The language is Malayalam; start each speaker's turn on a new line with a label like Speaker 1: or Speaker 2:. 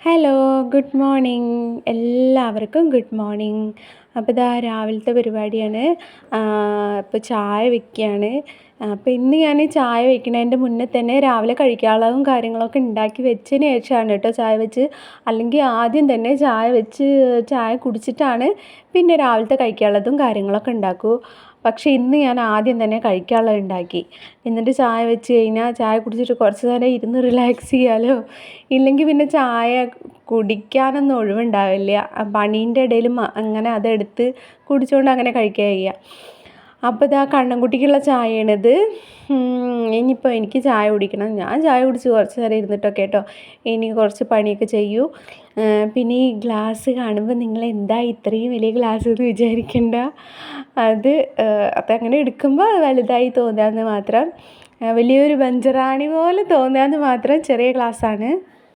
Speaker 1: Hello, good morning. എല്ലാവർക്കും ഗുഡ് മോർണിംഗ്. അപ്പോൾ ഇതാ രാവിലത്തെ പരിപാടിയാണ്. ഇപ്പോൾ ചായ വയ്ക്കുകയാണ്. അപ്പോൾ ഇന്ന് ഞാൻ ചായ വയ്ക്കുന്നതിൻ്റെ മുന്നേ തന്നെ രാവിലെ കഴിക്കാനുള്ളതും കാര്യങ്ങളൊക്കെ ഉണ്ടാക്കി വെച്ചതിന് ശേഷമാണ് കേട്ടോ ചായ വെച്ച്. അല്ലെങ്കിൽ ആദ്യം തന്നെ ചായ വെച്ച് ചായ കുടിച്ചിട്ടാണ് പിന്നെ രാവിലത്തെ കഴിക്കാനുള്ളതും കാര്യങ്ങളൊക്കെ ഉണ്ടാക്കൂ. പക്ഷേ ഇന്ന് ഞാൻ ആദ്യം തന്നെ കഴിക്കാനുള്ളത് ഉണ്ടാക്കി. എന്നിട്ട് ചായ വെച്ച് കഴിഞ്ഞാൽ ചായ കുടിച്ചിട്ട് കുറച്ച് നേരം ഇരുന്ന് റിലാക്സ് ചെയ്യാമല്ലോ. ഇല്ലെങ്കിൽ പിന്നെ ചായ കുടിക്കാനൊന്നും ഒഴിവുണ്ടാവില്ല. പണീൻ്റെ ഇടയിൽ അങ്ങനെ അതെടുത്ത് കുടിച്ചുകൊണ്ട് അങ്ങനെ കഴിക്കുക ചെയ്യുക. അപ്പോൾ ഇതാ കണ്ണൻകുട്ടിക്കുള്ള ചായയാണിത്. ഇനിയിപ്പോൾ എനിക്ക് ചായ കുടിക്കണം. ഞാൻ ചായ കുടിച്ച് കുറച്ച് നേരം ഇരുന്നിട്ടൊക്കെ കേട്ടോ ഇനി കുറച്ച് പണിയൊക്കെ ചെയ്യൂ. പിന്നെ ഈ ഗ്ലാസ് കാണുമ്പോൾ നിങ്ങൾ എന്താ ഇത്രയും വലിയ ഗ്ലാസ് എന്ന് വിചാരിക്കണ്ട. അതങ്ങനെ എടുക്കുമ്പോൾ വലുതായി തോന്നുകയെന്ന് മാത്രം. വലിയൊരു ബഞ്ചറാണി പോലെ തോന്നുകയെന്ന് മാത്രം. ചെറിയ ഗ്ലാസ്സാണ്.